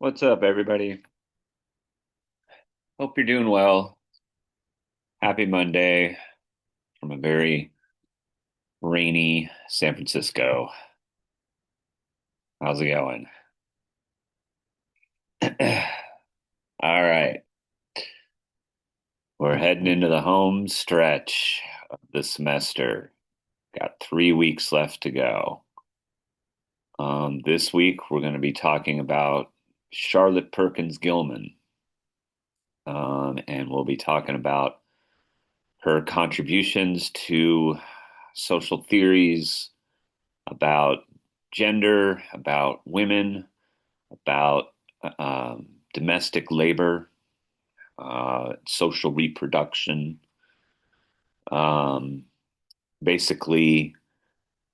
What's up, everybody? Hope you're doing well. Happy Monday from a very rainy San Francisco. How's it going? All right. We're heading into the home stretch of the semester. Got 3 weeks left to go. This week, we're going to be talking about Charlotte Perkins Gilman. And we'll be talking about her contributions to social theories, about gender, about women, about domestic labor, social reproduction. Um, Basically,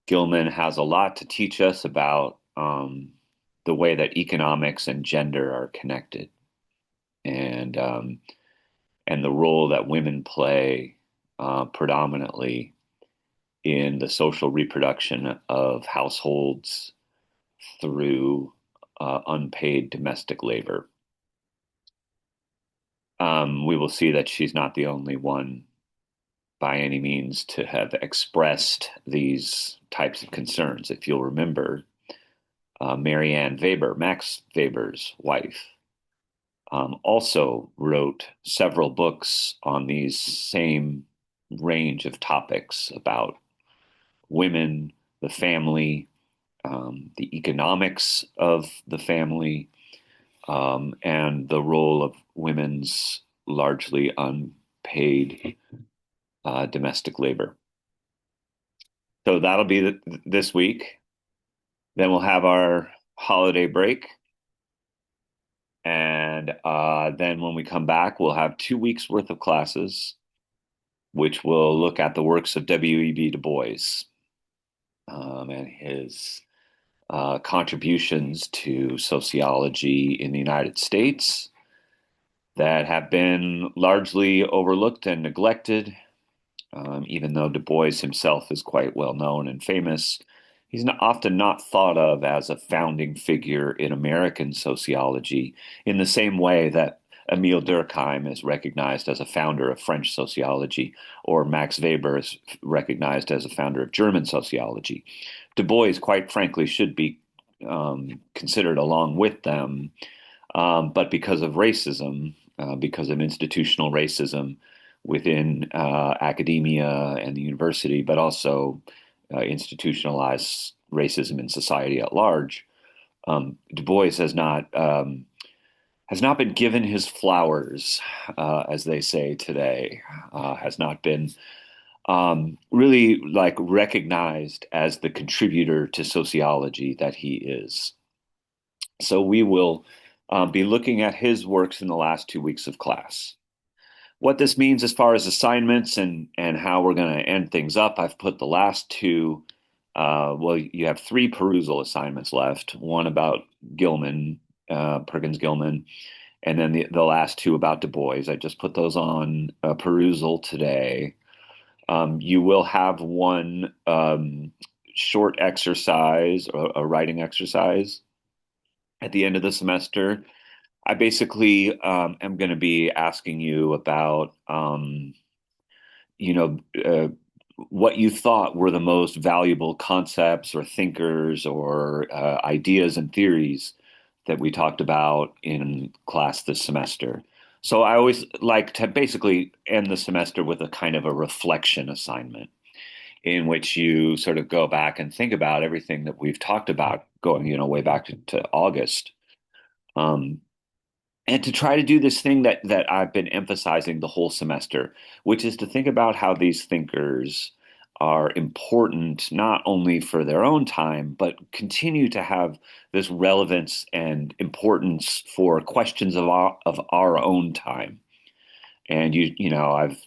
Gilman has a lot to teach us about the way that economics and gender are connected, and um, and the role that women play predominantly in the social reproduction of households through unpaid domestic labor. We will see that she's not the only one by any means to have expressed these types of concerns. If you'll remember, Marianne Weber, Max Weber's wife, also wrote several books on these same range of topics about women, the family, the economics of the family, and the role of women's largely unpaid domestic labor. So that'll be this week. Then we'll have our holiday break. And then when we come back, we'll have 2 weeks worth of classes, which will look at the works of W.E.B. Du Bois and his contributions to sociology in the United States that have been largely overlooked and neglected. Even though Du Bois himself is quite well known and famous, he's often not thought of as a founding figure in American sociology in the same way that Emile Durkheim is recognized as a founder of French sociology, or Max Weber is recognized as a founder of German sociology. Du Bois, quite frankly, should be considered along with them, but because of racism, because of institutional racism within academia and the university, but also institutionalized racism in society at large, Du Bois has not been given his flowers, as they say today, has not been really like recognized as the contributor to sociology that he is. So we will be looking at his works in the last 2 weeks of class. What this means as far as assignments and how we're going to end things up, I've put the last two. Well, you have three perusal assignments left. One about Gilman, Perkins Gilman, and then the last two about Du Bois. I just put those on perusal today. You will have one short exercise, or a writing exercise at the end of the semester. I basically am going to be asking you about, you know, what you thought were the most valuable concepts or thinkers or ideas and theories that we talked about in class this semester. So I always like to basically end the semester with a kind of a reflection assignment in which you sort of go back and think about everything that we've talked about going, way back to August. Um, and to try to do this thing that I've been emphasizing the whole semester, which is to think about how these thinkers are important not only for their own time, but continue to have this relevance and importance for questions of our own time. And I've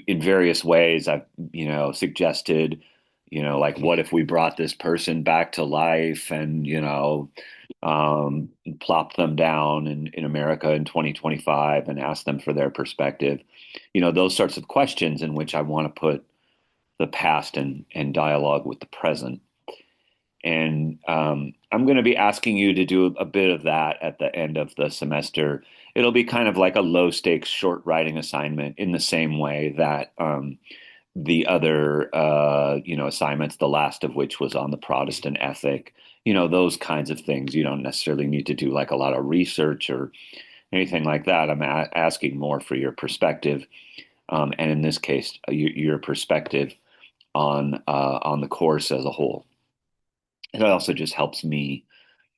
in various ways I've suggested, like what if we brought this person back to life and plop them down in America in 2025 and ask them for their perspective. Those sorts of questions in which I want to put the past and dialogue with the present. And I'm going to be asking you to do a bit of that at the end of the semester. It'll be kind of like a low stakes short writing assignment in the same way that the other, assignments, the last of which was on the Protestant ethic, those kinds of things. You don't necessarily need to do like a lot of research or anything like that. I'm asking more for your perspective, and in this case, your perspective on the course as a whole. It also just helps me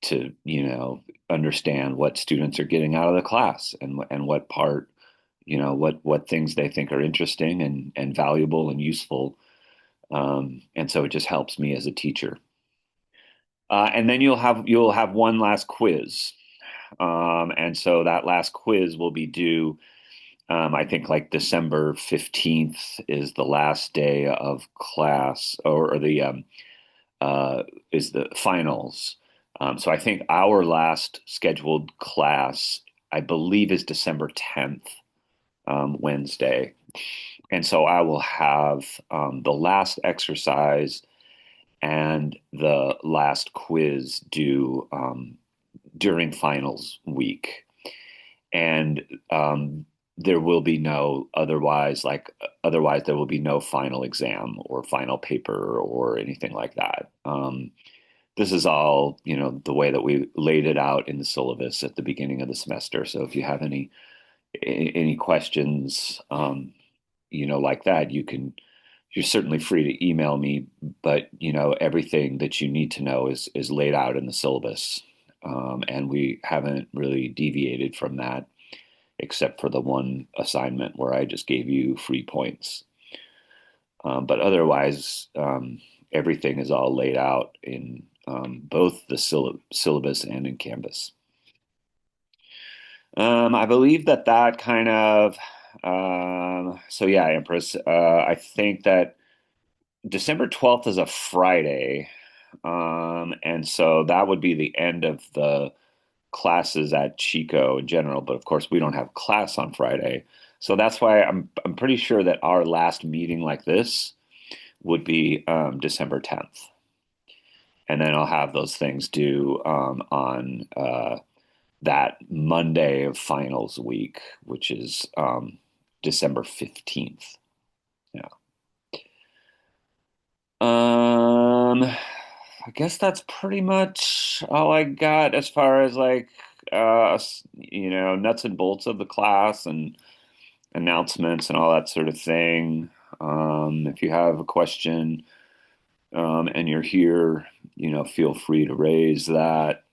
to, understand what students are getting out of the class and what part, what things they think are interesting and valuable and useful. And so it just helps me as a teacher. And then you'll have one last quiz. And so that last quiz will be due, I think like December 15th is the last day of class, or the is the finals. So I think our last scheduled class, I believe, is December 10th, Wednesday. And so I will have the last exercise and the last quiz due during finals week. And there will be no otherwise there will be no final exam or final paper or anything like that. This is all, the way that we laid it out in the syllabus at the beginning of the semester. So if you have any questions, like that, you're certainly free to email me. But everything that you need to know is laid out in the syllabus, and we haven't really deviated from that, except for the one assignment where I just gave you free points. But otherwise, everything is all laid out in both the syllabus and in Canvas. I believe that kind of, so yeah, Empress, I think that December 12th is a Friday. And so that would be the end of the classes at Chico in general, but of course we don't have class on Friday. So that's why I'm pretty sure that our last meeting like this would be December 10th. And then I'll have those things due on that Monday of finals week, which is December 15th. Yeah. I guess that's pretty much all I got as far as like nuts and bolts of the class and announcements and all that sort of thing. If you have a question and you're here, feel free to raise that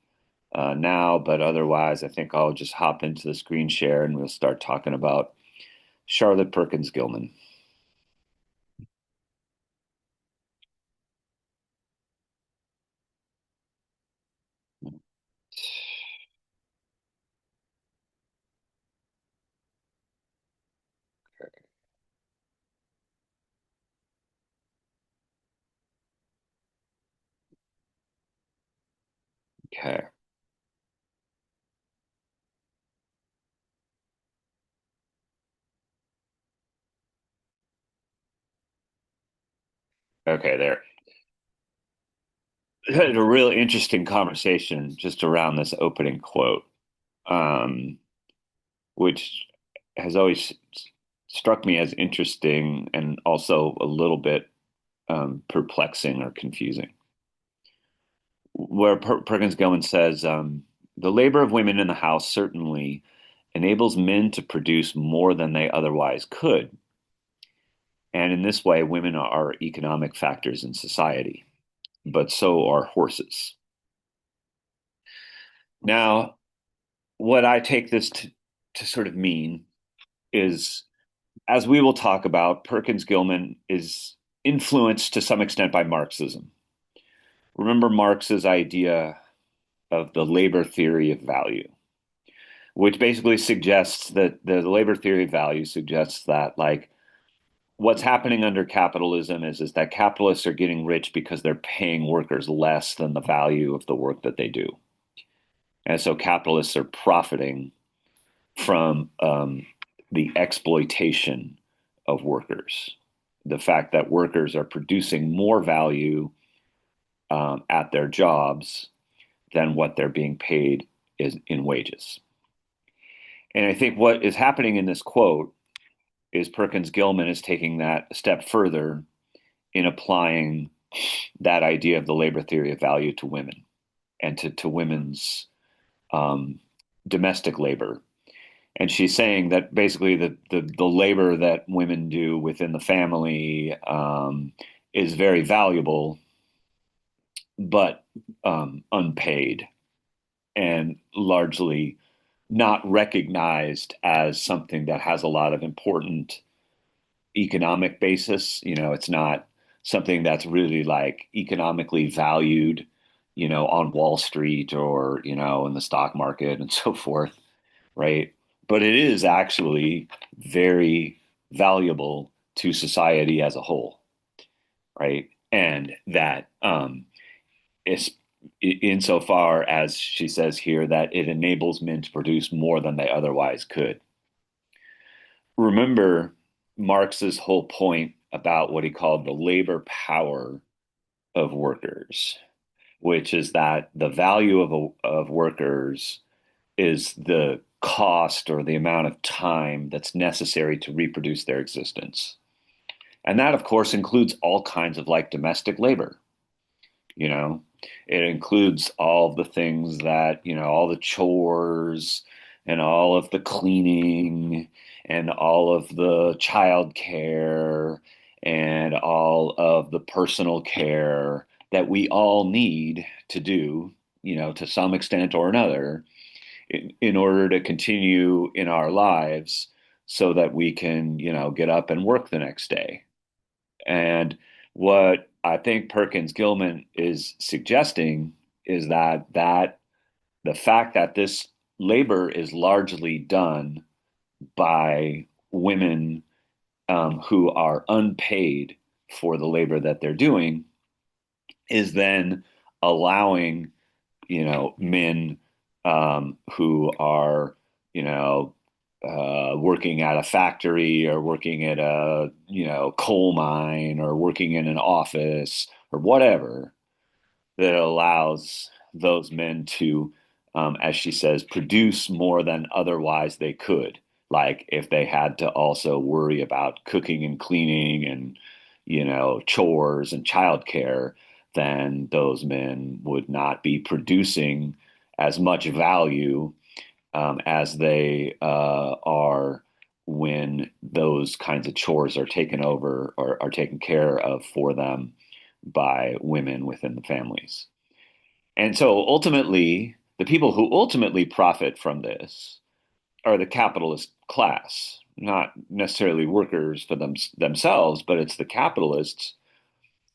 now. But otherwise, I think I'll just hop into the screen share and we'll start talking about Charlotte Perkins Gilman. Okay. Okay, there. Had a real interesting conversation just around this opening quote, um, which has always struck me as interesting and also a little bit perplexing or confusing. Where Perkins Gilman says, the labor of women in the house certainly enables men to produce more than they otherwise could. And in this way, women are economic factors in society, but so are horses. Now, what I take this to sort of mean is, as we will talk about, Perkins Gilman is influenced to some extent by Marxism. Remember Marx's idea of the labor theory of value, which basically suggests that the labor theory of value suggests that, like, what's happening under capitalism is that capitalists are getting rich because they're paying workers less than the value of the work that they do. And so capitalists are profiting from the exploitation of workers. The fact that workers are producing more value at their jobs than what they're being paid is in wages. And I think what is happening in this quote is Perkins Gilman is taking that a step further in applying that idea of the labor theory of value to women and to women's um, domestic labor. And she's saying that basically the labor that women do within the family is very valuable, but unpaid and largely not recognized as something that has a lot of important economic basis. It's not something that's really like economically valued, on Wall Street or, in the stock market and so forth, right? But it is actually very valuable to society as a whole, right? And that is insofar as she says here that it enables men to produce more than they otherwise could. Remember Marx's whole point about what he called the labor power of workers, which is that the value of workers is the cost or the amount of time that's necessary to reproduce their existence. And that, of course, includes all kinds of like domestic labor. You know, it includes all the things that, all the chores and all of the cleaning and all of the child care and all of the personal care that we all need to do, to some extent or another in order to continue in our lives so that we can, get up and work the next day. And what I think Perkins Gilman is suggesting is that the fact that this labor is largely done by women who are unpaid for the labor that they're doing is then allowing men who are, working at a factory or working at a, coal mine or working in an office or whatever that allows those men to, as she says, produce more than otherwise they could. Like if they had to also worry about cooking and cleaning and, chores and childcare, then those men would not be producing as much value as they are when those kinds of chores are taken over or are taken care of for them by women within the families. And so ultimately, the people who ultimately profit from this are the capitalist class, not necessarily workers for themselves, but it's the capitalists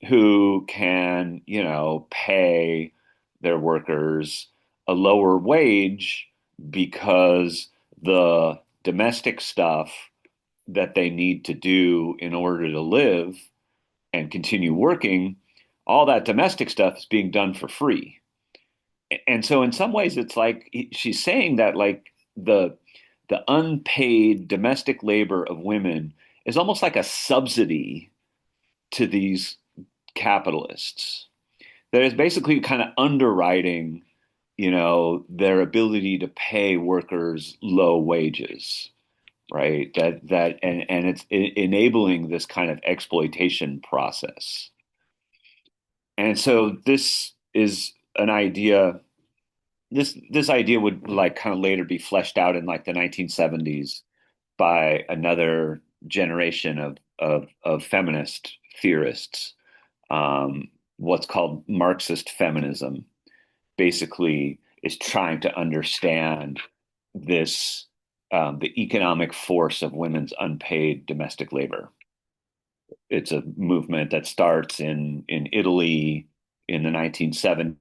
who can, pay their workers a lower wage because the domestic stuff that they need to do in order to live and continue working, all that domestic stuff is being done for free. And so in some ways it's like she's saying that like the unpaid domestic labor of women is almost like a subsidy to these capitalists that is basically kind of underwriting, their ability to pay workers low wages, right? And it's enabling this kind of exploitation process. And so this is an idea. This idea would like kind of later be fleshed out in like the 1970s by another generation of feminist theorists, what's called Marxist feminism, basically is trying to understand this the economic force of women's unpaid domestic labor. It's a movement that starts in Italy in the 1970s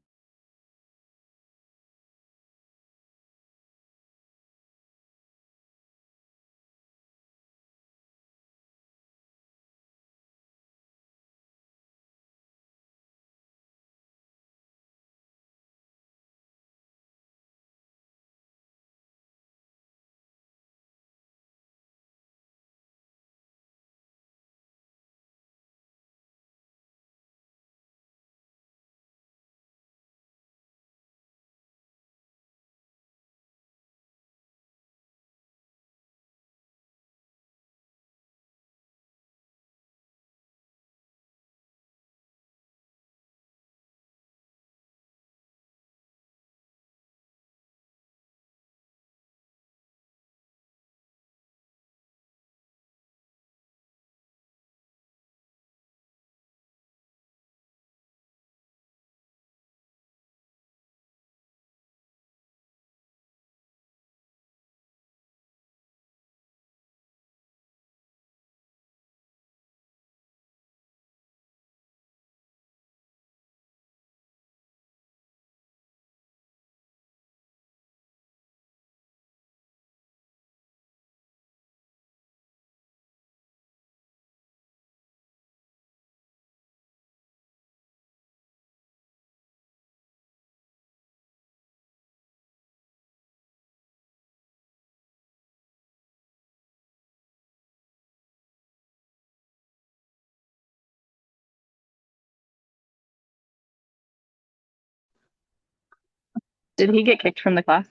Did he get kicked from the class?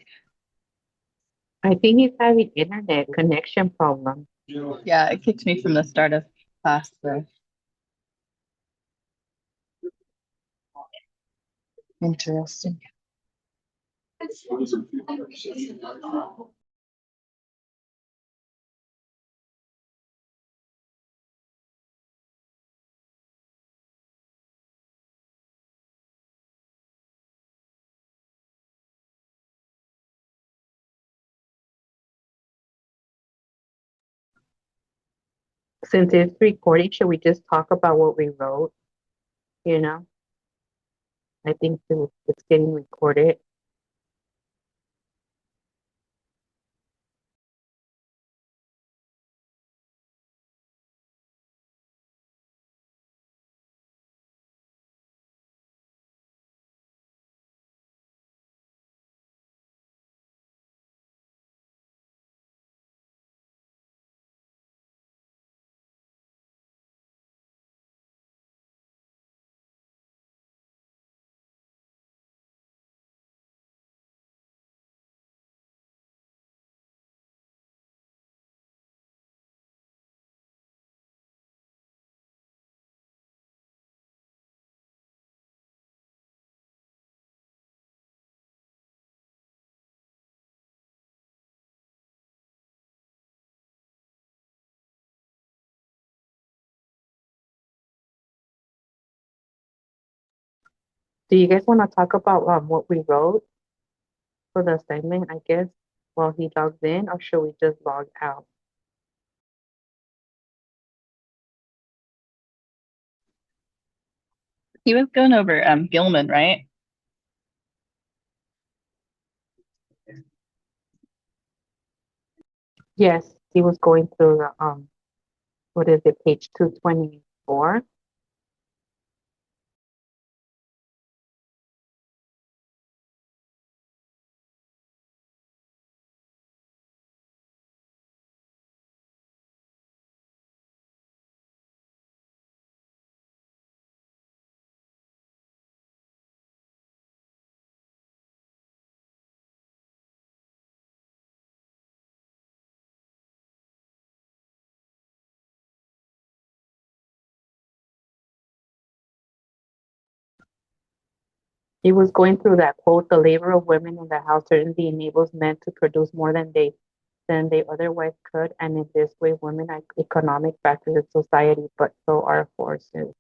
I think he's having internet connection problems. Yeah, it kicked me from the start of class. So interesting. Since it's recording, should we just talk about what we wrote? You know, I think it's getting recorded. Do you guys want to talk about what we wrote for the assignment, I guess, while he logs in, or should we just log out? He was going over Gilman, right? Yes, he was going through the what is it, page 224? He was going through that quote, the labor of women in the house certainly enables men to produce more than they otherwise could, and in this way women are economic factors in society, but so are forces.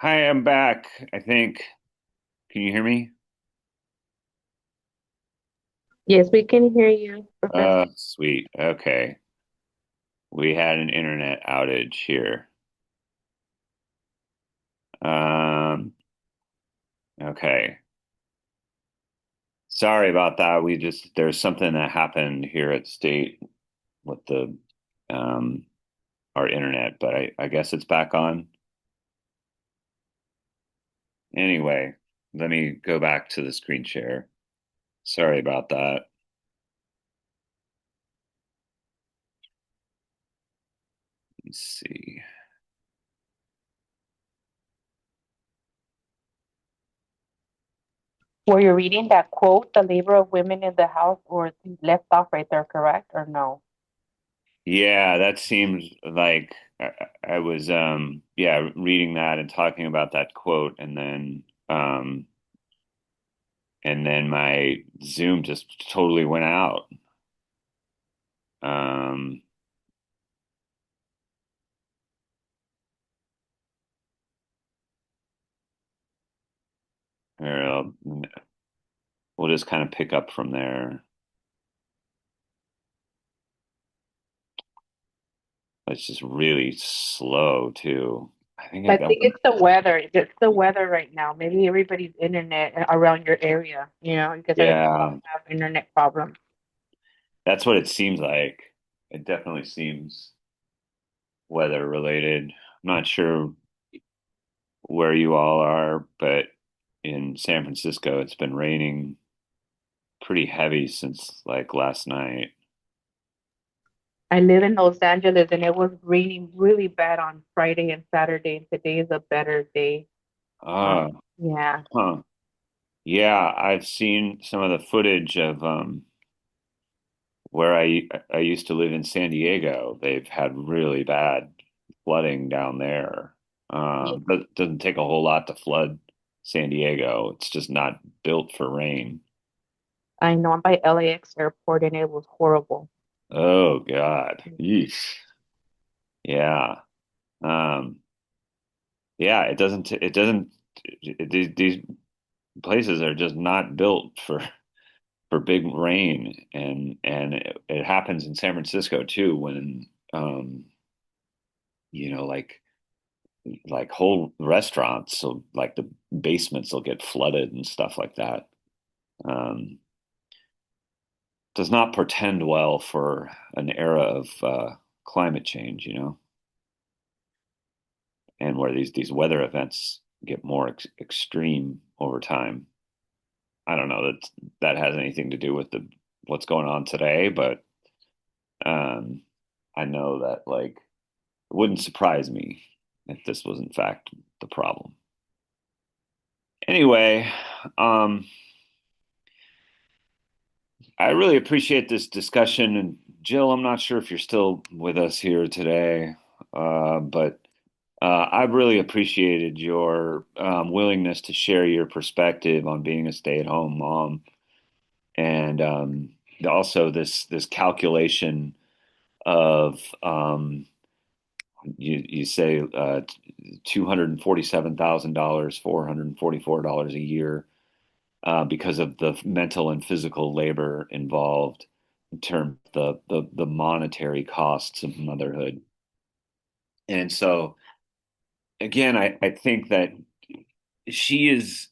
Hi, I'm back. I think. Can you hear me? Yes, we can hear you, Professor. Sweet. Okay. We had an internet outage here. Um, okay. Sorry about that. There's something that happened here at State with the um our internet, but I guess it's back on. Anyway, let me go back to the screen share. Sorry about that. Let's see. Were you reading that quote, the labor of women in the house, or left off right there, correct or no? Yeah, that seems like I was yeah, reading that and talking about that quote and then my Zoom just totally went out. Um or, we'll just kind of pick up from there. It's just really slow too. I think I I got think it's the weather. It's the weather right now. Maybe everybody's internet around your area, you guys are yeah, have internet problems. that's what it seems like. It definitely seems weather related. I'm not sure where you all are, but in San Francisco, it's been raining pretty heavy since like last night. I live in Los Angeles and it was raining really bad on Friday and Saturday, and today is a better day. Ah, Yeah, huh. Yeah, I've seen some of the footage of where I used to live in San Diego. They've had really bad flooding down there. But it doesn't take a whole lot to flood San Diego. It's just not built for rain. I know. I'm by LAX airport and it was horrible. Oh God. Yeesh. Yeah. Um, yeah, these places are just not built for big rain and it happens in San Francisco too when you know like whole restaurants so like the basements will get flooded and stuff like that. Um, does not portend well for an era of climate change, and where these weather events get more extreme over time. I don't know that has anything to do with the what's going on today, but um, I know that like it wouldn't surprise me if this was in fact the problem. Anyway, um, I really appreciate this discussion. And Jill, I'm not sure if you're still with us here today, but I've really appreciated your willingness to share your perspective on being a stay-at-home mom, and also this calculation of you say $247,000, $444 a year because of the mental and physical labor involved in terms of the monetary costs of motherhood. And so again, I think that she is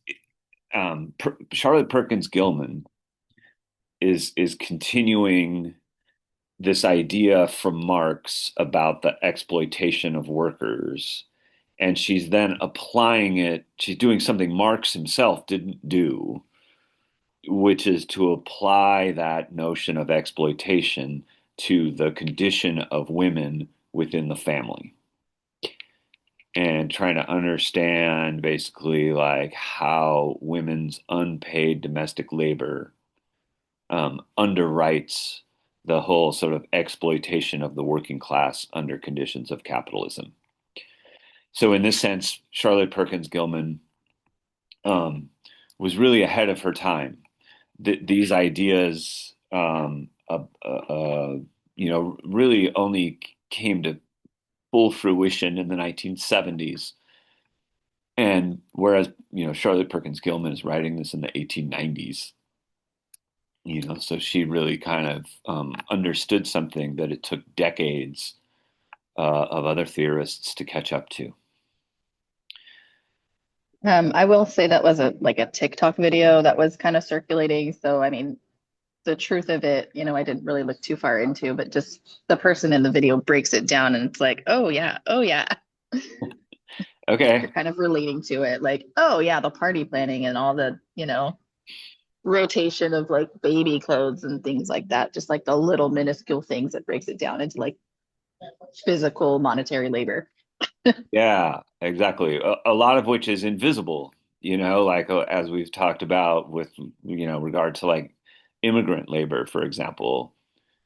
Charlotte Perkins Gilman is continuing this idea from Marx about the exploitation of workers, and she's then applying it. She's doing something Marx himself didn't do, which is to apply that notion of exploitation to the condition of women within the family and trying to understand basically like how women's unpaid domestic labor underwrites the whole sort of exploitation of the working class under conditions of capitalism. So, in this sense, Charlotte Perkins Gilman um, was really ahead of her time. These ideas, really only came to full fruition in the 1970s. And whereas, Charlotte Perkins Gilman is writing this in the 1890s, so she really kind of understood something that it took decades of other theorists to catch up to. I will say that was a like a TikTok video that was kind of circulating. So I mean, the truth of it, I didn't really look too far into, but just the person in the video breaks it down and it's like, oh yeah. Okay. You're kind of relating to it, like, oh yeah, the party planning and all the, rotation of like baby clothes and things like that. Just like the little minuscule things that breaks it down into like physical monetary labor. Yeah, exactly. A lot of which is invisible, like as we've talked about with, regard to like immigrant labor, for example,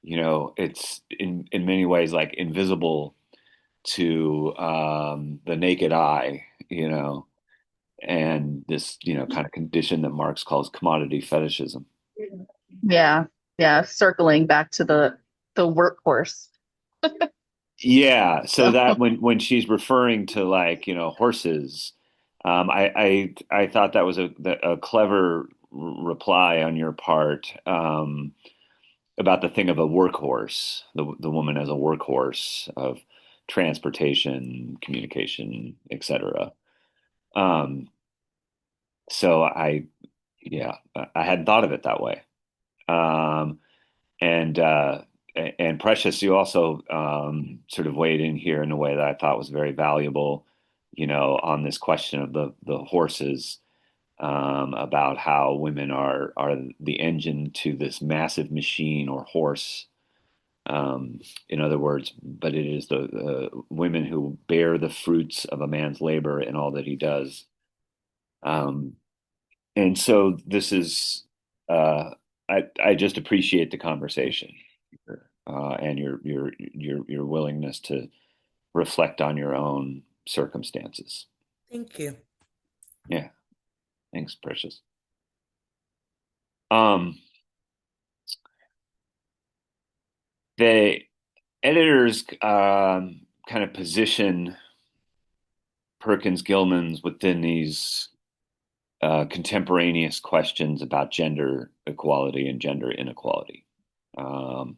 it's in many ways like invisible to the naked eye, and this, kind of condition that Marx calls commodity fetishism. Yeah. Yeah. Circling back to the workhorse. Yeah, so So that when she's referring to like, horses, I thought that was a clever reply on your part, about the thing of a workhorse, the woman as a workhorse of transportation, communication, etc. Um, so yeah, I hadn't thought of it that way. Um, and Precious, you also sort of weighed in here in a way that I thought was very valuable, on this question of the horses, about how women are the engine to this massive machine or horse. In other words, but it is the women who bear the fruits of a man's labor in all that he does. Um, and so this is, uh, I just appreciate the conversation, and your willingness to reflect on your own circumstances. Thank you. Yeah, thanks, Precious. Um, the editors kind of position Perkins Gilman's within these contemporaneous questions about gender equality and gender inequality, um,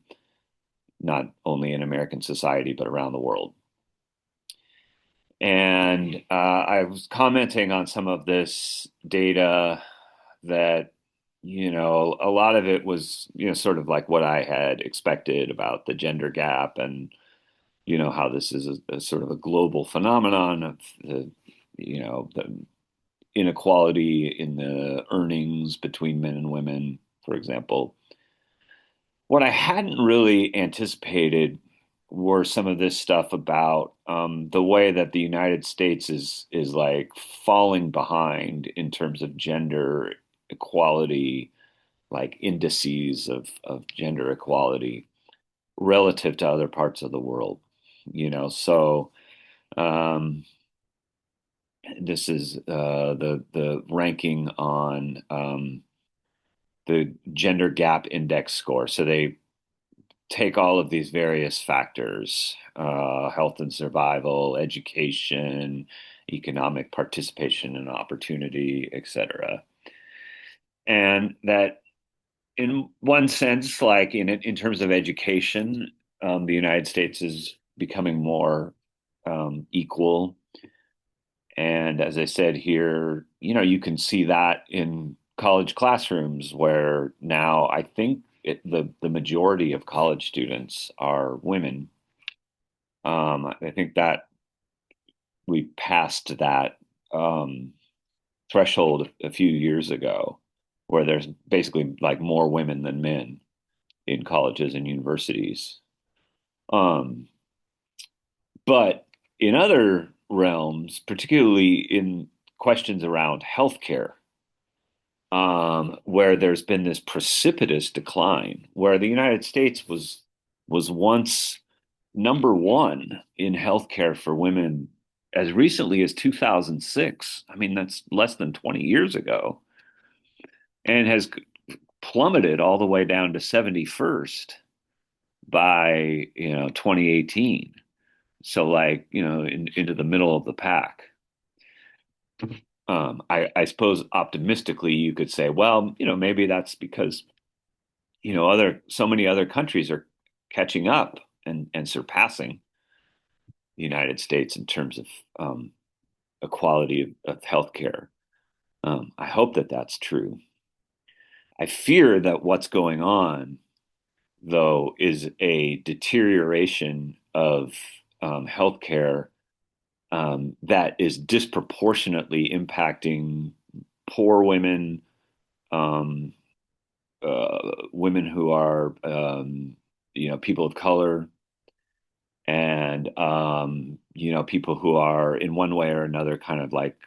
not only in American society but around the world. And I was commenting on some of this data that, a lot of it was, sort of like what I had expected about the gender gap, and, how this is a sort of a global phenomenon of the inequality in the earnings between men and women, for example. What I hadn't really anticipated were some of this stuff about the way that the United States is like falling behind in terms of gender equality, like indices of gender equality relative to other parts of the world. So um, this is the ranking on the gender gap index score. So they take all of these various factors, health and survival, education, economic participation and opportunity, etc. And that in one sense, like in terms of education, the United States is becoming more equal. And as I said here, you can see that in college classrooms where now I think the majority of college students are women. I think that we passed that threshold a few years ago, where there's basically like more women than men in colleges and universities. Um, but in other realms, particularly in questions around healthcare, where there's been this precipitous decline, where the United States was once number one in healthcare for women as recently as 2006. I mean, that's less than 20 years ago, and has plummeted all the way down to 71st by 2018. So like into the middle of the pack. I suppose optimistically you could say, well, maybe that's because other so many other countries are catching up and surpassing the United States in terms of equality of healthcare. I hope that that's true. I fear that what's going on, though, is a deterioration of healthcare that is disproportionately impacting poor women, um, women who are, people of color, and people who are in one way or another kind of like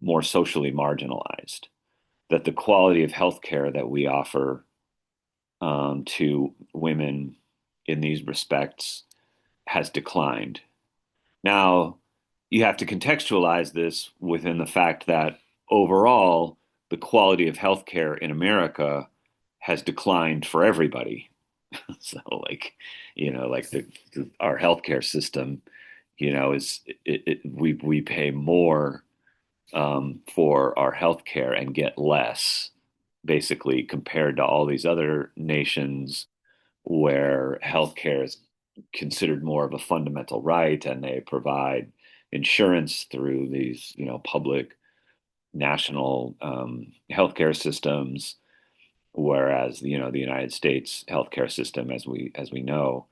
more socially marginalized. That the quality of healthcare that we offer to women in these respects has declined. Now, you have to contextualize this within the fact that overall, the quality of healthcare in America has declined for everybody. So, like our healthcare system, is we pay more for our healthcare and get less, basically, compared to all these other nations where healthcare is considered more of a fundamental right, and they provide insurance through these, public national healthcare systems, whereas the United States healthcare system, as we know,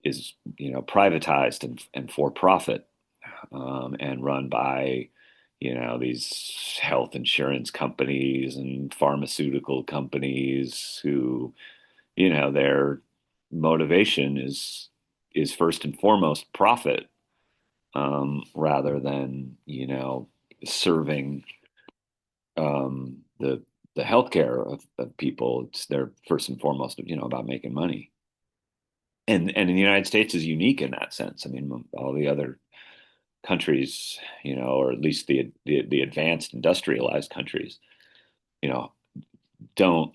is privatized and for profit, and run by these health insurance companies and pharmaceutical companies who their motivation is first and foremost profit, rather than serving the healthcare of people. It's They're first and foremost about making money. And the United States is unique in that sense. I mean, all the other countries, or at least the advanced industrialized countries, you know, don't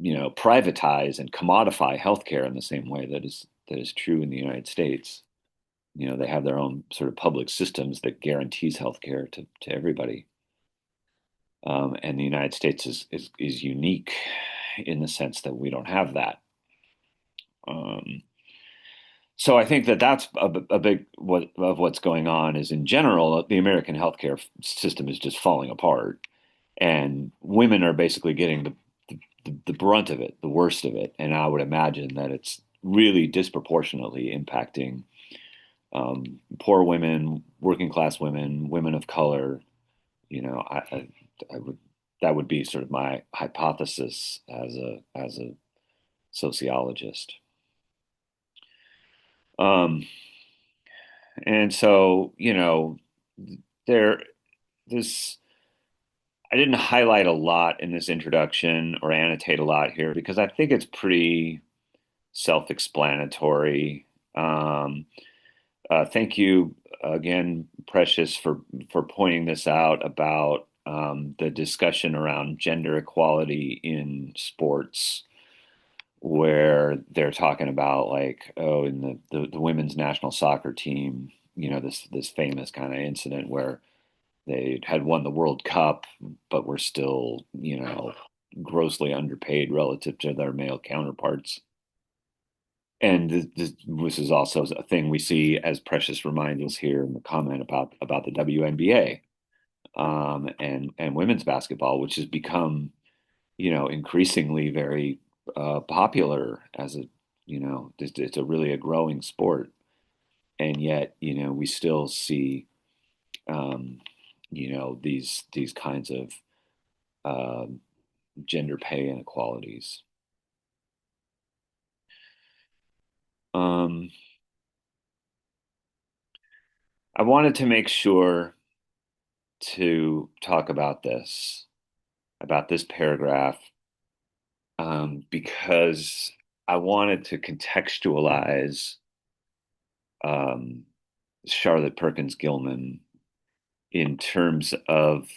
privatize and commodify healthcare in the same way that is true in the United States. They have their own sort of public systems that guarantees healthcare to everybody. And the United States is unique in the sense that we don't have that. Um, so I think that that's a big of what's going on. Is in general the American healthcare system is just falling apart, and women are basically getting the brunt of it, the worst of it. And I would imagine that it's really disproportionately impacting poor women, working class women, women of color. I would That would be sort of my hypothesis as a sociologist. Um, and so there this I didn't highlight a lot in this introduction or annotate a lot here because I think it's pretty self-explanatory. Thank you again, Precious, for pointing this out about the discussion around gender equality in sports, where they're talking about like, oh, in the women's national soccer team, this famous kind of incident where they had won the World Cup, but were still, grossly underpaid relative to their male counterparts. And this is also a thing we see, as Precious reminds us here in the comment about the WNBA, and women's basketball, which has become, increasingly very popular as it's a really a growing sport. And yet, we still see, um, these kinds of um gender pay inequalities. Um, I wanted to make sure to talk about this paragraph, because I wanted to contextualize um, Charlotte Perkins Gilman in terms of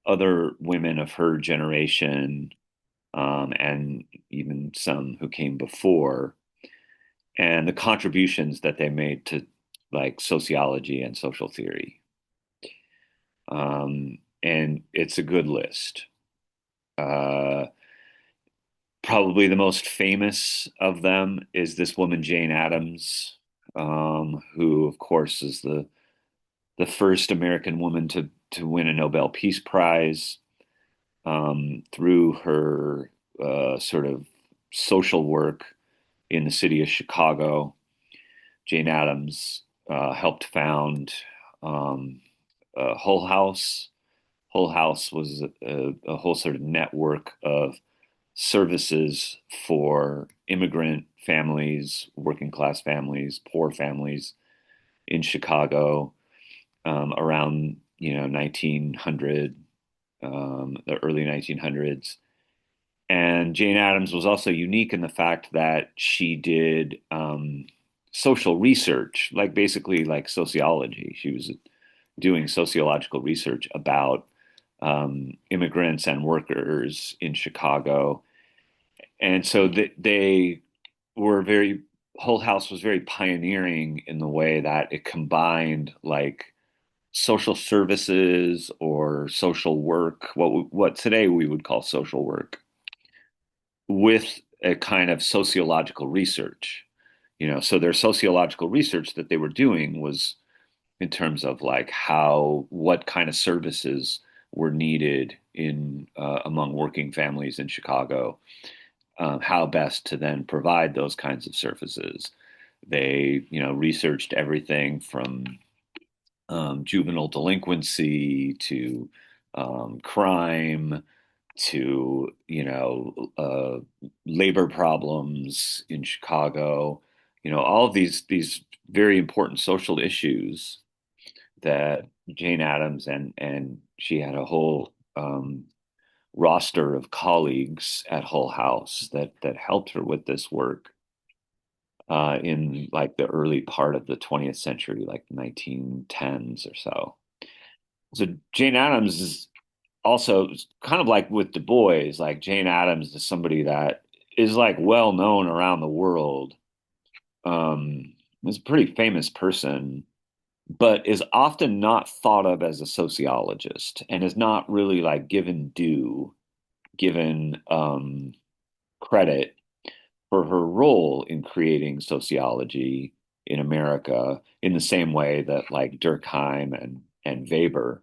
other women of her generation, and even some who came before, and the contributions that they made to like sociology and social theory. And it's a good list. Uh, Probably the most famous of them is this woman, Jane Addams, who, of course, is the the first American woman to win a Nobel Peace Prize through her sort of social work in the city of Chicago. Jane Addams helped found um, Hull House. Hull House was a whole sort of network of services for immigrant families, working class families, poor families in Chicago around 1900, the early 1900s. And Jane Addams was also unique in the fact that she did social research, like basically like sociology. She was doing sociological research about immigrants and workers in Chicago. And so they were very, Hull House was very pioneering in the way that it combined like social services or social work, what today we would call social work, with a kind of sociological research. So their sociological research that they were doing was in terms of like what kind of services were needed in among working families in Chicago, how best to then provide those kinds of services. They, researched everything from juvenile delinquency to crime to labor problems in Chicago. All of these very important social issues that Jane Addams and she had a whole roster of colleagues at Hull House that helped her with this work in like the early part of the 20th century, like 1910s or so. So Jane Addams is also kind of like with Du Bois, like Jane Addams is somebody that is like well known around the world. Is a pretty famous person, but is often not thought of as a sociologist and is not really like given credit for her role in creating sociology in America in the same way that like Durkheim and Weber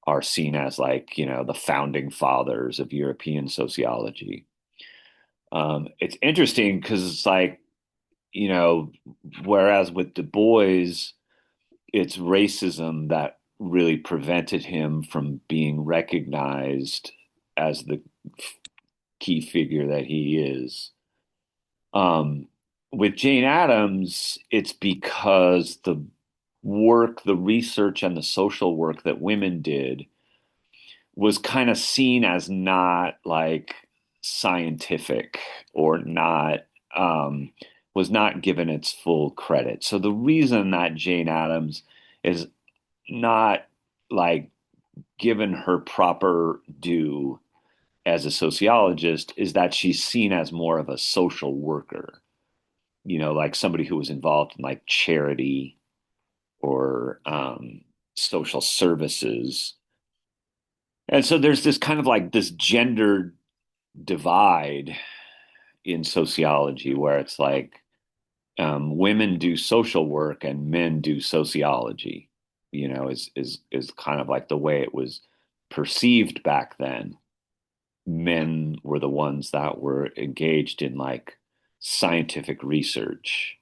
are seen as like, the founding fathers of European sociology. It's interesting because it's like, you know, whereas with Du Bois, it's racism that really prevented him from being recognized as the key figure that he is. Um, with Jane Addams, it's because the research, and the social work that women did was kind of seen as not like scientific or not was not given its full credit. So the reason that Jane Addams is not like given her proper due as a sociologist is that she's seen as more of a social worker, like somebody who was involved in like charity or social services. And so there's this kind of like this gender divide in sociology where it's like women do social work and men do sociology, is kind of like the way it was perceived back then. Men were the ones that were engaged in like scientific research,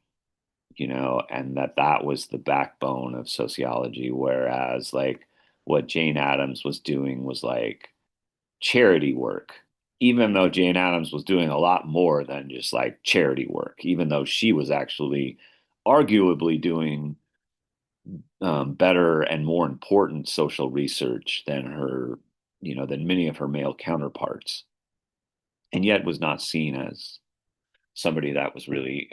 and that was the backbone of sociology. Whereas like what Jane Addams was doing was like charity work, even though Jane Addams was doing a lot more than just like charity work, even though she was actually arguably doing better and more important social research than than many of her male counterparts, and yet was not seen as somebody that was really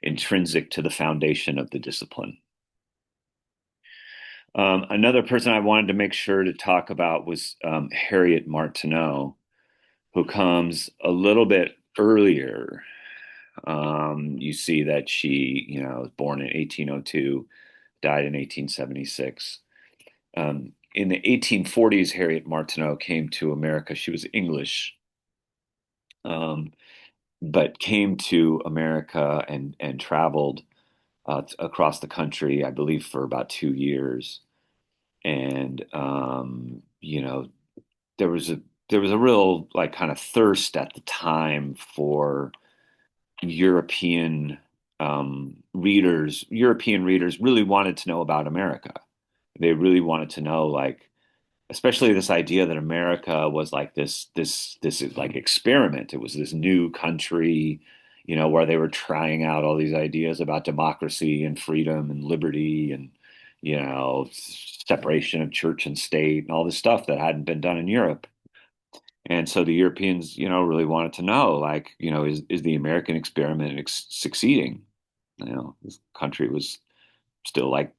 intrinsic to the foundation of the discipline. Another person I wanted to make sure to talk about was Harriet Martineau, who comes a little bit earlier. You see that she, was born in 1802, died in 1876. In the 1840s, Harriet Martineau came to America. She was English, but came to America and traveled across the country, I believe, for about 2 years. And there was a there was a real like kind of thirst at the time for European readers. European readers really wanted to know about America. They really wanted to know, like, especially this idea that America was like this like experiment. It was this new country, where they were trying out all these ideas about democracy and freedom and liberty and separation of church and state and all this stuff that hadn't been done in Europe. And so the Europeans, really wanted to know, like, is the American experiment succeeding? This country was still like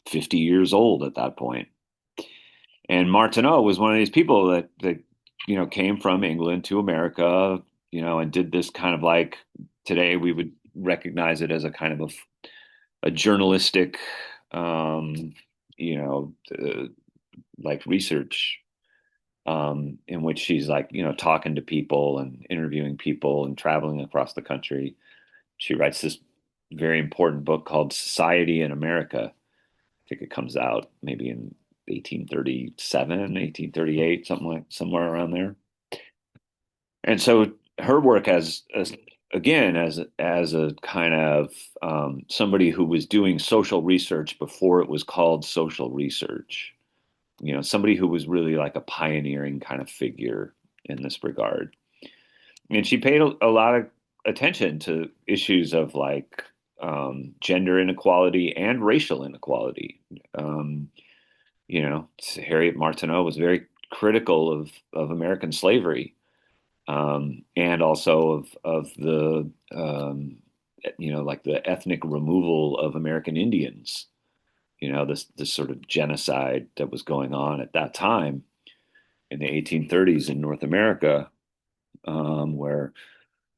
50 years old at that point. And Martineau was one of these people that came from England to America, and did this kind of like, today we would recognize it as a kind of a journalistic, um, like research, in which she's like, talking to people and interviewing people and traveling across the country. She writes this very important book called Society in America. I think it comes out maybe in 1837, 1838, somewhere around there. And so her work as a kind of somebody who was doing social research before it was called social research, somebody who was really like a pioneering kind of figure in this regard. And she paid a lot of attention to issues of like gender inequality and racial inequality. Um, Harriet Martineau was very critical of American slavery, and also of the like the ethnic removal of American Indians. This sort of genocide that was going on at that time in the 1830s in North America, where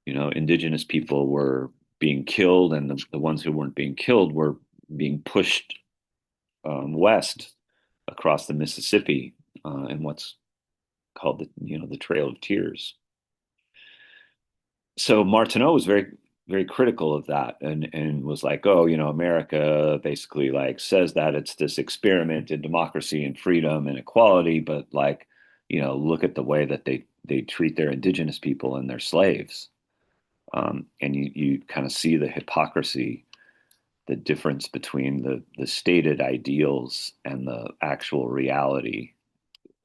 indigenous people were being killed, and the ones who weren't being killed were being pushed west across the Mississippi, in what's called the Trail of Tears. So Martineau was very, very critical of that, and was like, oh, America basically like says that it's this experiment in democracy and freedom and equality, but like, look at the way that they treat their indigenous people and their slaves. And you kind of see the hypocrisy, the difference between the stated ideals and the actual reality.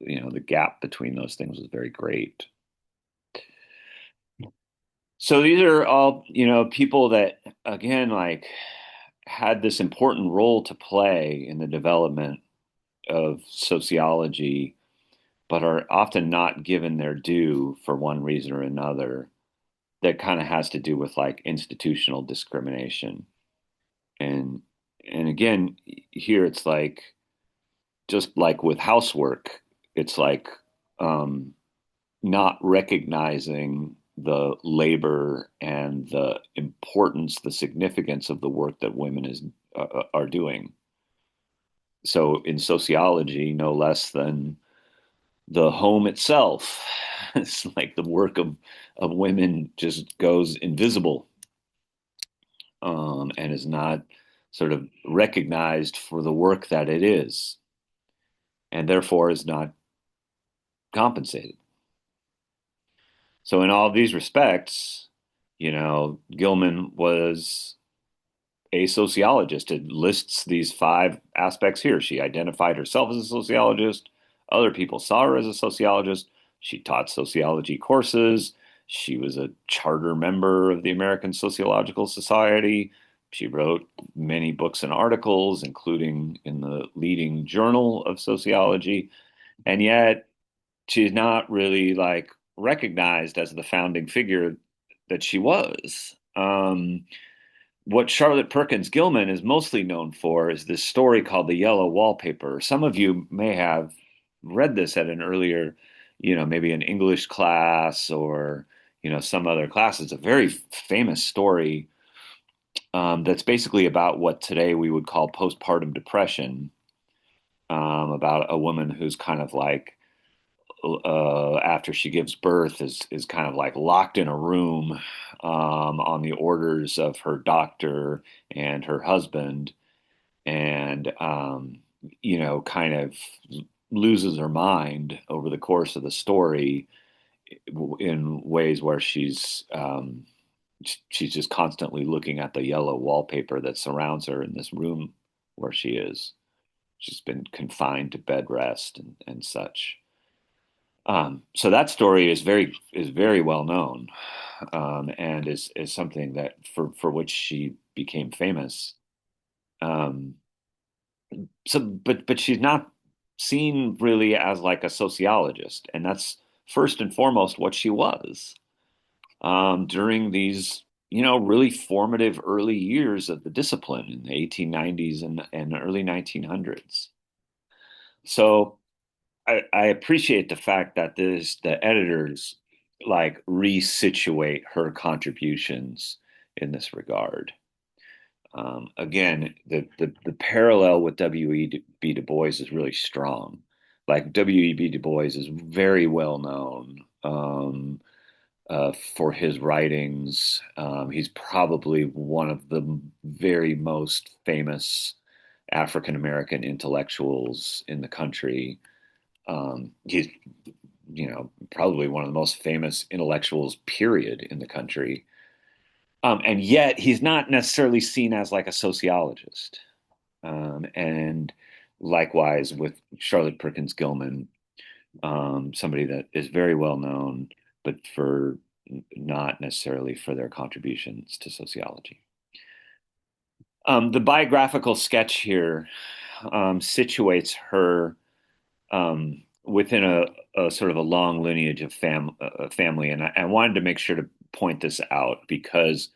The gap between those things was very great. So these are all, people that, again, like, had this important role to play in the development of sociology, but are often not given their due for one reason or another. That kind of has to do with like institutional discrimination. And and again, here it's like, just like with housework, it's like, um, not recognizing the labor and the importance, the significance of the work that women are doing. So in sociology, no less than the home itself, it's like the work of women just goes invisible, and is not sort of recognized for the work that it is, and therefore is not compensated. So in all these respects, Gilman was a sociologist. It lists these five aspects here. She identified herself as a sociologist. Other people saw her as a sociologist. She taught sociology courses. She was a charter member of the American Sociological Society. She wrote many books and articles, including in the leading journal of sociology. And yet she's not really like recognized as the founding figure that she was. What Charlotte Perkins Gilman is mostly known for is this story called The Yellow Wallpaper. Some of you may have read this at an earlier, maybe an English class or, some other class. It's a very famous story, that's basically about what today we would call postpartum depression, about a woman who's kind of like, after she gives birth, is kind of like locked in a room, on the orders of her doctor and her husband, and kind of loses her mind over the course of the story in ways where she's just constantly looking at the yellow wallpaper that surrounds her in this room where she is. She's been confined to bed rest and such. So that story is very well known, and is something that for which she became famous. Um, but she's not seen really as like a sociologist, and that's first and foremost what she was during these really formative early years of the discipline in the 1890s and early 1900s. So I appreciate the fact that the editors like resituate her contributions in this regard. Again, the parallel with W.E.B. Du Bois is really strong. Like W.E.B. Du Bois is very well known for his writings. He's probably one of the very most famous African American intellectuals in the country. He's probably one of the most famous intellectuals, period, in the country. And yet he's not necessarily seen as like a sociologist. And likewise with Charlotte Perkins Gilman, somebody that is very well known, but for not necessarily for their contributions to sociology. The biographical sketch here situates her within a sort of a long lineage of family, and I wanted to make sure to point this out because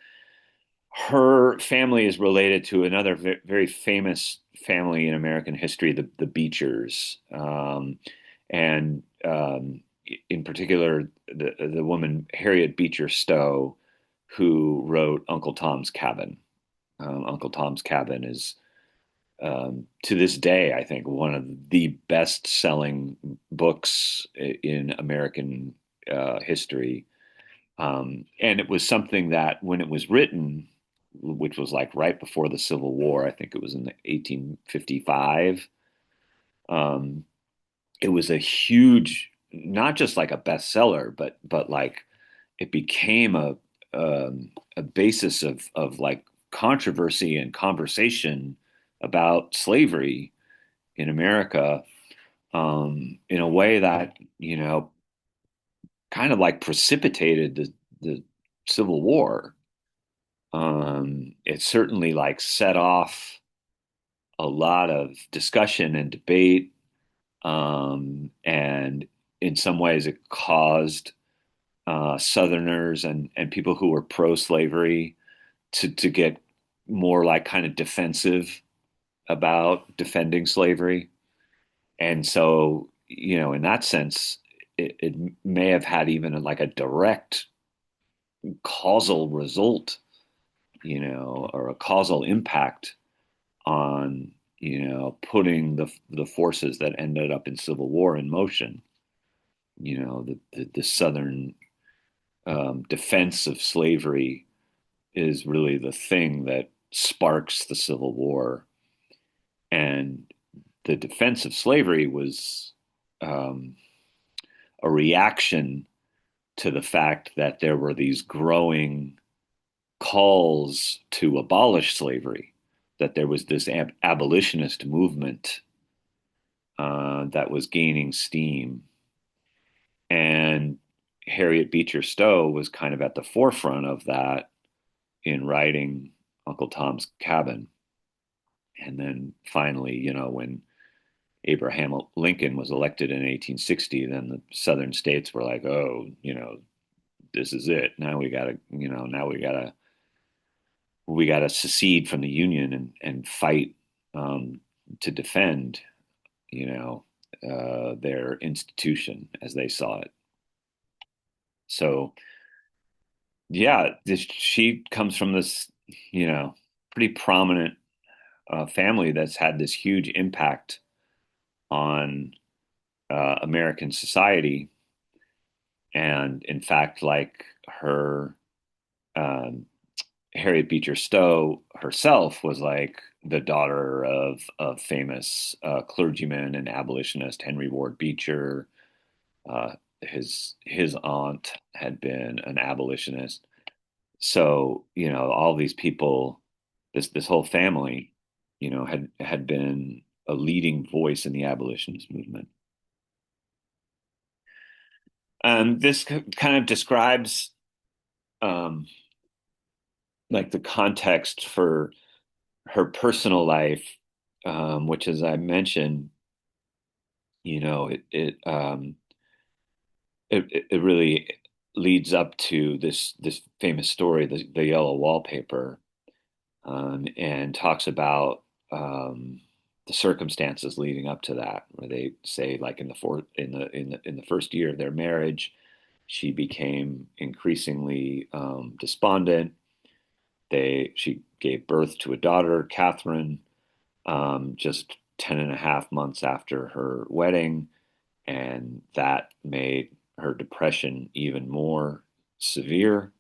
her family is related to another very famous family in American history, the Beechers, and in particular the woman Harriet Beecher Stowe, who wrote Uncle Tom's Cabin. Uncle Tom's Cabin is to this day, I think, one of the best-selling books in American history. And it was something that when it was written, which was like right before the Civil War, I think it was in 1855, um, it was a huge, not just like a bestseller, but like it became a basis of like controversy and conversation about slavery in America, in a way that kind of like precipitated the Civil War. It certainly like set off a lot of discussion and debate, and in some ways it caused Southerners and people who were pro-slavery to get more like kind of defensive about defending slavery. And so, in that sense, it may have had even like a direct causal result, or a causal impact on, putting the forces that ended up in Civil War in motion. The Southern defense of slavery is really the thing that sparks the Civil War. And the defense of slavery was um, a reaction to the fact that there were these growing calls to abolish slavery, that there was this abolitionist movement that was gaining steam. And Harriet Beecher Stowe was kind of at the forefront of that in writing Uncle Tom's Cabin. And then finally, when Abraham Lincoln was elected in 1860, then the southern states were like, oh, this is it. Now we gotta secede from the Union and fight to defend, their institution as they saw it. So yeah, she comes from this, pretty prominent family that's had this huge impact on American society. And in fact, like her um, Harriet Beecher Stowe herself was like the daughter of famous clergyman and abolitionist Henry Ward Beecher. His aunt had been an abolitionist. So, all these people, this whole family, had been a leading voice in the abolitionist movement. This kind of describes um, like the context for her personal life, which, as I mentioned, you know, it really leads up to this famous story, the yellow wallpaper, and talks about the circumstances leading up to that, where they say, like in the first year of their marriage, she became increasingly despondent. She gave birth to a daughter, Catherine, just 10 and a half months after her wedding, and that made her depression even more severe.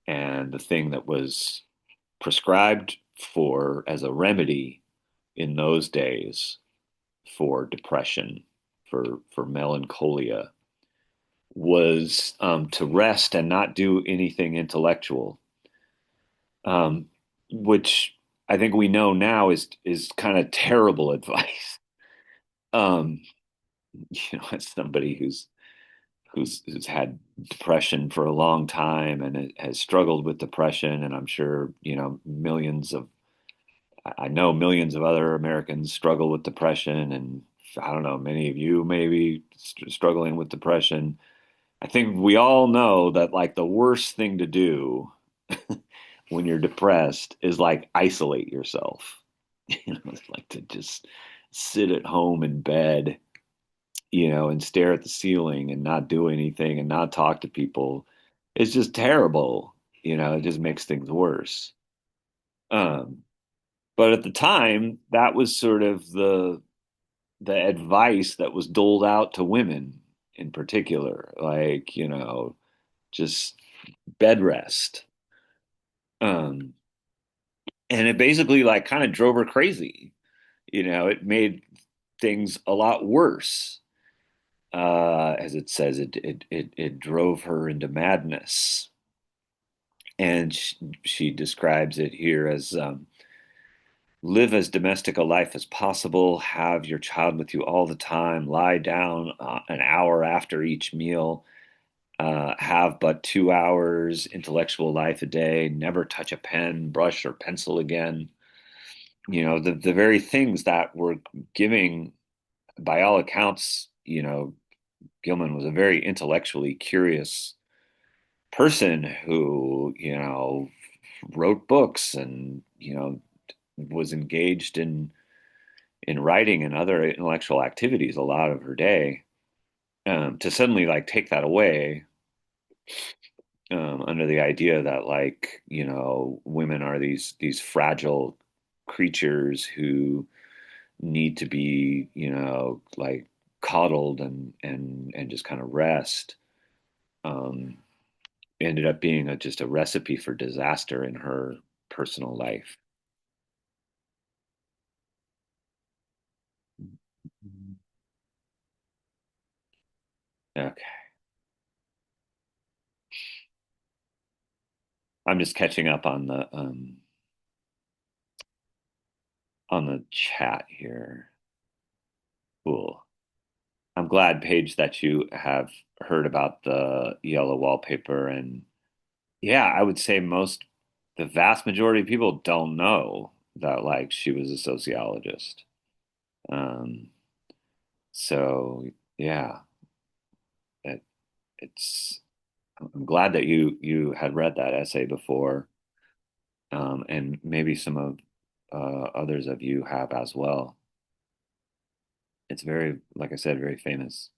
And the thing that was prescribed for as a remedy in those days for depression, for melancholia, was to rest and not do anything intellectual, um, which I think we know now is kind of terrible advice. Um, as somebody who's had depression for a long time and has struggled with depression, and I'm sure I know millions of other Americans struggle with depression, and I don't know, many of you maybe struggling with depression. I think we all know that like the worst thing to do when you're depressed is like isolate yourself. It's like to just sit at home in bed, and stare at the ceiling and not do anything and not talk to people. It's just terrible. It just makes things worse. Um, but at the time, that was sort of the advice that was doled out to women in particular, like, just bed rest. Um, and it basically like kind of drove her crazy. It made things a lot worse. As it says, it drove her into madness. And she describes it here as live as domestic a life as possible, have your child with you all the time, lie down an hour after each meal, have but 2 hours intellectual life a day, never touch a pen, brush, or pencil again. The very things that were giving, by all accounts, Gilman was a very intellectually curious person who, wrote books and, was engaged in writing and other intellectual activities a lot of her day. To suddenly like take that away, under the idea that like, women are these fragile creatures who need to be, like coddled and just kind of rest. Um, Ended up being just a recipe for disaster in her personal life. Okay. I'm just catching up on the chat here. Cool. I'm glad, Paige, that you have heard about the yellow wallpaper. And yeah, I would say the vast majority of people don't know that like she was a sociologist. Um, so yeah, it, it's I'm glad that you had read that essay before, and maybe some of others of you have as well. It's very, like I said, very famous.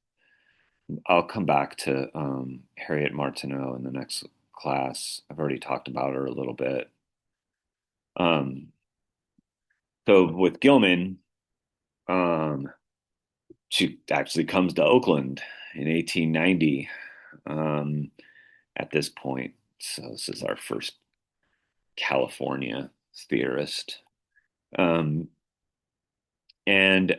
I'll come back to Harriet Martineau in the next class. I've already talked about her a little bit. Um, so with Gilman, um, she actually comes to Oakland in 1890. Um, at this point. So this is our first California theorist. Um, and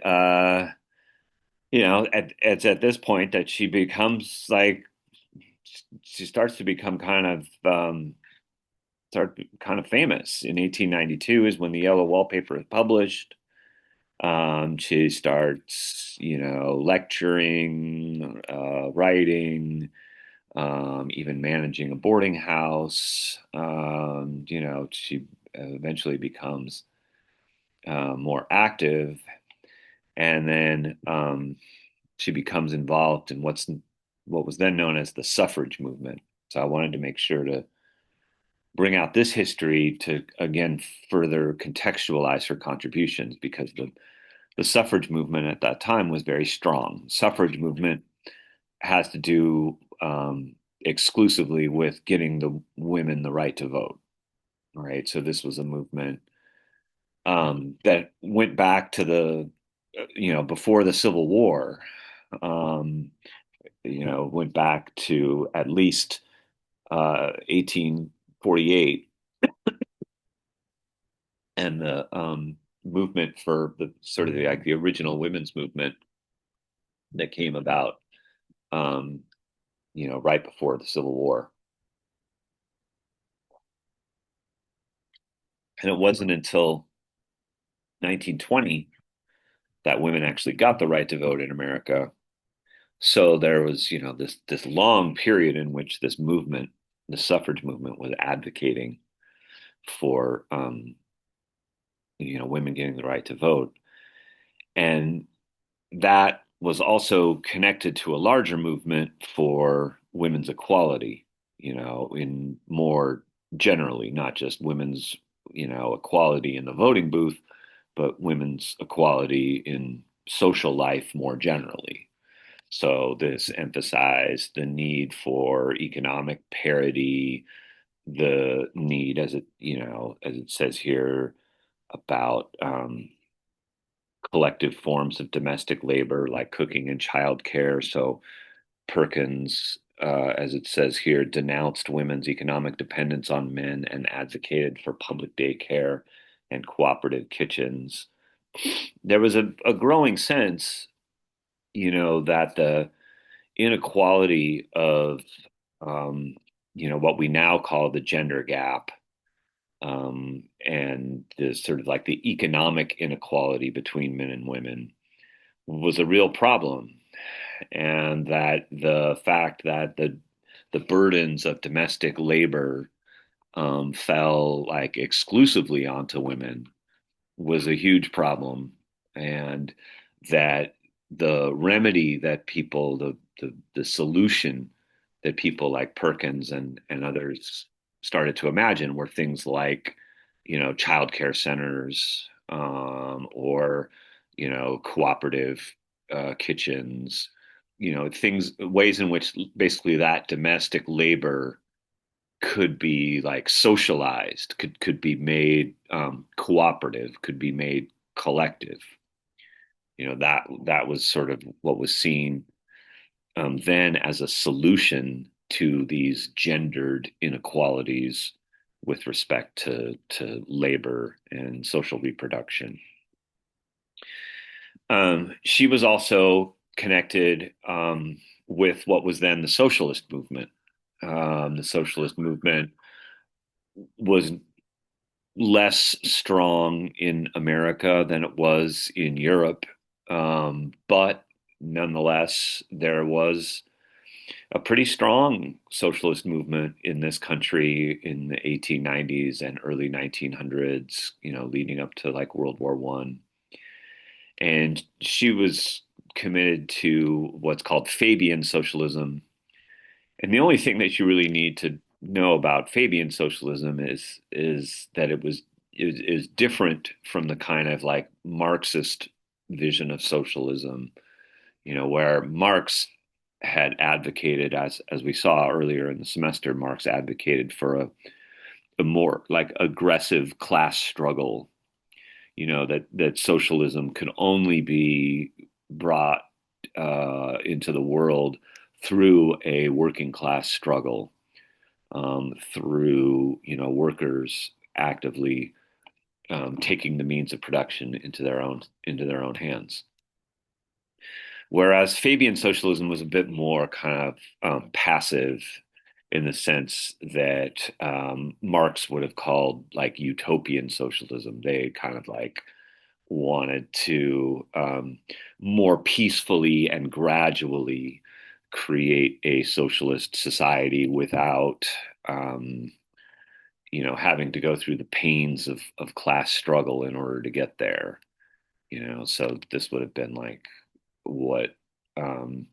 it's at this point that she becomes like she starts to become kind of famous. In 1892 is when the Yellow Wallpaper is published. She starts, lecturing, writing, even managing a boarding house. She eventually becomes more active, and then she becomes involved in what was then known as the suffrage movement. So I wanted to make sure to bring out this history to again further contextualize her contributions because the suffrage movement at that time was very strong. Suffrage movement has to do exclusively with getting the women the right to vote. Right. So this was a movement that went back to before the Civil War, um, went back to at least 1848, and the movement for the sort of like the original women's movement that came about, um, right before the Civil War. And it wasn't until 1920 that women actually got the right to vote in America. So there was, this long period in which this movement, the suffrage movement, was advocating for, women getting the right to vote, and that was also connected to a larger movement for women's equality, in more generally, not just women's, equality in the voting booth, but women's equality in social life more generally. So this emphasized the need for economic parity, the need, as it says here, about collective forms of domestic labor like cooking and childcare. So Perkins, as it says here, denounced women's economic dependence on men and advocated for public daycare and cooperative kitchens. There was a growing sense, that the inequality of, um, what we now call the gender gap, and the sort of like the economic inequality between men and women was a real problem, and that the fact that the burdens of domestic labor fell like exclusively onto women was a huge problem, and that the remedy that people, the solution that people like Perkins and others started to imagine were things like, childcare centers, or, cooperative kitchens, things, ways in which basically that domestic labor could be like socialized, could be made cooperative, could be made collective. That was sort of what was seen then as a solution to these gendered inequalities with respect to labor and social reproduction. She was also connected with what was then the socialist movement. The socialist movement was less strong in America than it was in Europe. But nonetheless, there was a pretty strong socialist movement in this country in the 1890s and early 1900s, leading up to like World War One. And she was committed to what's called Fabian socialism. And the only thing that you really need to know about Fabian socialism is that is different from the kind of like Marxist vision of socialism, where Marx had advocated, as we saw earlier in the semester, Marx advocated for a more like aggressive class struggle, that socialism could only be brought into the world through a working class struggle. through, workers actively taking the means of production into their own hands. Whereas Fabian socialism was a bit more kind of passive in the sense that Marx would have called like utopian socialism. They kind of like wanted to more peacefully and gradually create a socialist society without um, having to go through the pains of class struggle in order to get there. So this would have been like what um,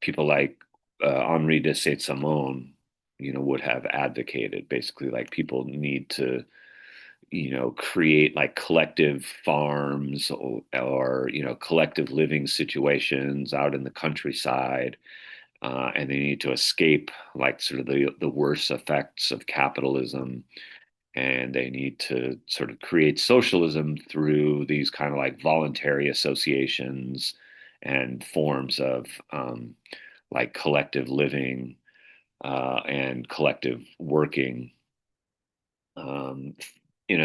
people like Henri de Saint-Simon, would have advocated. Basically, like people need to, create like collective farms or collective living situations out in the countryside, and they need to escape like sort of the worst effects of capitalism, and they need to sort of create socialism through these kind of like voluntary associations and forms of like collective living and collective working um, in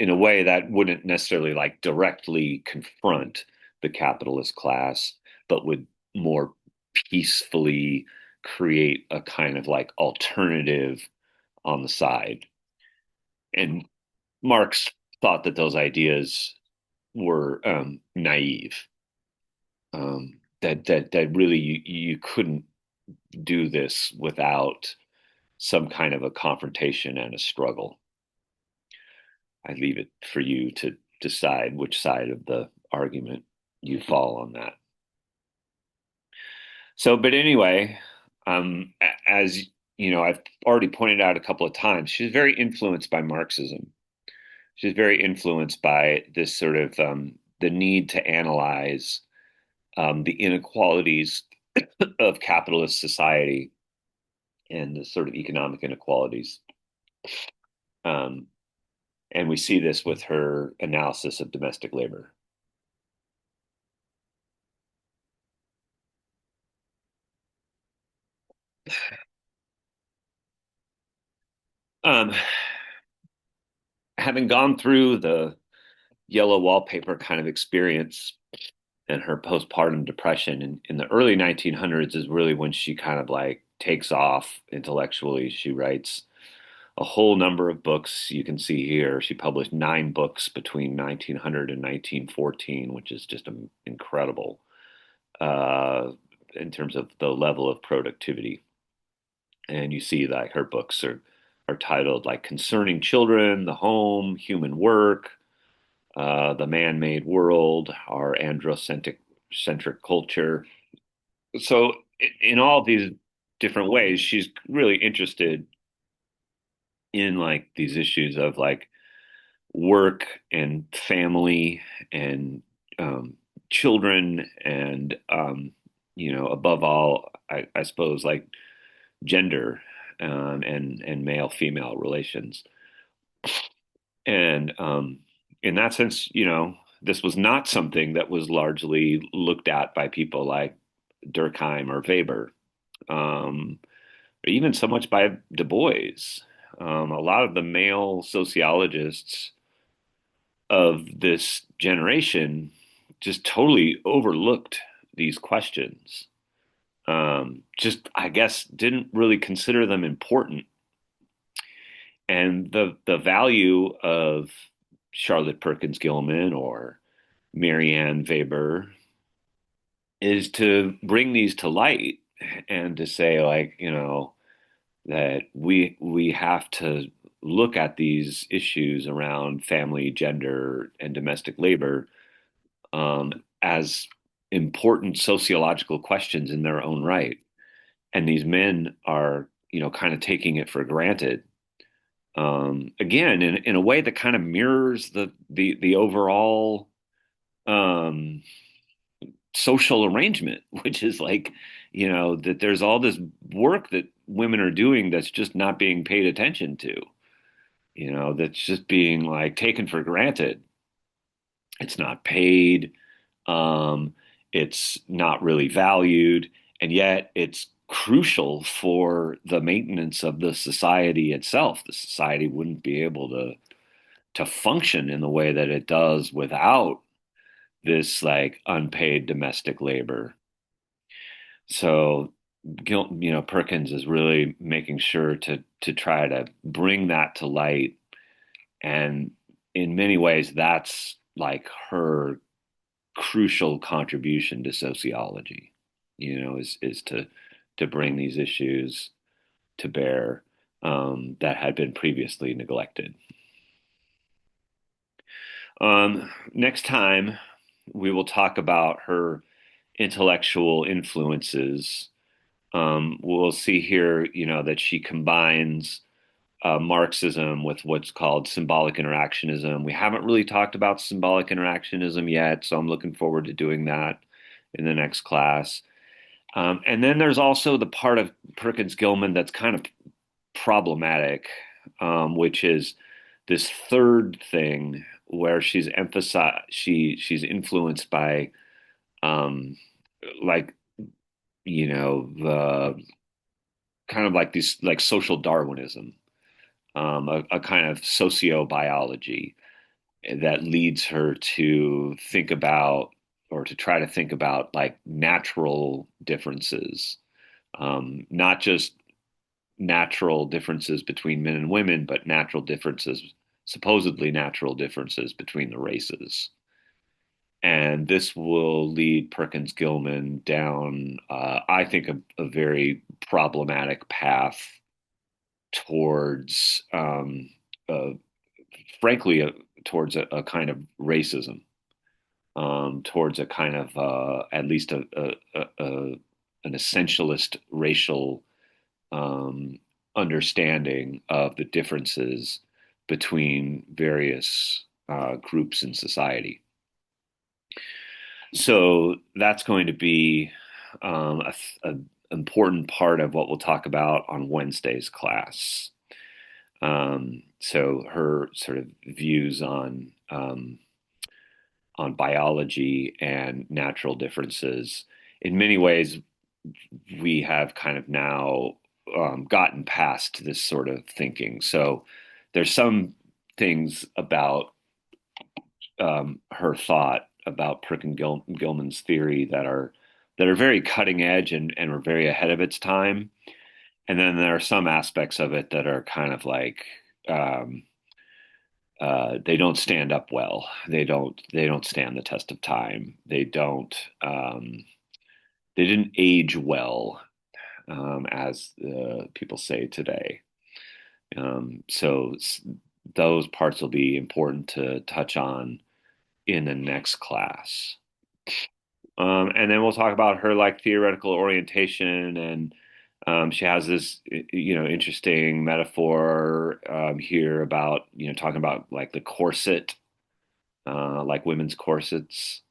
a way that wouldn't necessarily like directly confront the capitalist class, but would more peacefully create a kind of like alternative on the side. And Marx thought that those ideas were naive. That really you couldn't do this without some kind of a confrontation and a struggle. I leave it for you to decide which side of the argument you fall on that. So, but anyway, as I've already pointed out a couple of times, she's very influenced by Marxism. She's very influenced by this sort of the need to analyze the inequalities of capitalist society and the sort of economic inequalities. Um, and we see this with her analysis of domestic labor. Um, Having gone through the yellow wallpaper kind of experience and her postpartum depression in the early 1900s is really when she kind of like takes off intellectually. She writes a whole number of books. You can see here she published 9 books between 1900 and 1914, which is just incredible uh, in terms of the level of productivity. And you see like her books are titled like Concerning Children, the Home, Human Work, The Man-Made World, Our Androcentric Culture. So in all these different ways, she's really interested in like these issues of like work and family and children and above all, I suppose like gender and male female relations. And in that sense, this was not something that was largely looked at by people like Durkheim or Weber, or even so much by Du Bois. A lot of the male sociologists of this generation just totally overlooked these questions. Just, I guess, didn't really consider them important. And the value of Charlotte Perkins Gilman or Marianne Weber is to bring these to light and to say like, that we have to look at these issues around family, gender, and domestic labor as important sociological questions in their own right. And these men are, kind of taking it for granted. Again, in a way that kind of mirrors the overall um, social arrangement, which is like, that there's all this work that women are doing that's just not being paid attention to, that's just being like taken for granted. It's not paid. Um, it's not really valued, and yet it's crucial for the maintenance of the society itself. The society wouldn't be able to function in the way that it does without this like unpaid domestic labor. So, Perkins is really making sure to try to bring that to light, and in many ways, that's like her crucial contribution to sociology. Is to bring these issues to bear that had been previously neglected. Next time, we will talk about her intellectual influences. We'll see here, that she combines Marxism with what's called symbolic interactionism. We haven't really talked about symbolic interactionism yet, so I'm looking forward to doing that in the next class. And then there's also the part of Perkins Gilman that's kind of problematic, which is this third thing where she's influenced by like the kind of like these like social Darwinism, a kind of sociobiology that leads her to think about or to try to think about like natural differences, not just natural differences between men and women, but supposedly natural differences between the races. And this will lead Perkins Gilman down, I think, a very problematic path towards, uh, frankly, towards a kind of racism, towards a kind of at least an essentialist racial understanding of the differences between various groups in society. So that's going to be a important part of what we'll talk about on Wednesday's class. So her sort of views on biology and natural differences. In many ways, we have kind of now gotten past this sort of thinking. So there's some things about her thought about Gilman's theory that are very cutting edge and are very ahead of its time. And then there are some aspects of it that are kind of like um, they don't stand up well. They don't stand the test of time. They didn't age well, as people say today. So those parts will be important to touch on in the next class. And then we'll talk about her like theoretical orientation, and she has this interesting metaphor here about talking about like the corset, like women's corsets,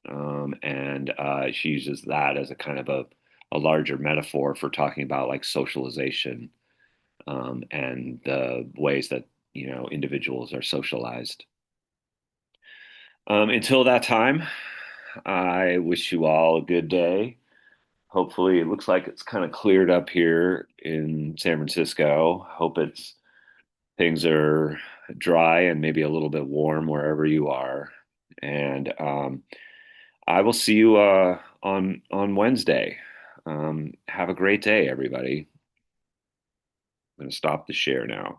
and she uses that as a kind of a larger metaphor for talking about like socialization, and the ways that individuals are socialized. Until that time, I wish you all a good day. Hopefully, it looks like it's kind of cleared up here in San Francisco. Hope things are dry and maybe a little bit warm wherever you are. And I will see you on Wednesday. Have a great day, everybody. I'm going to stop the share now.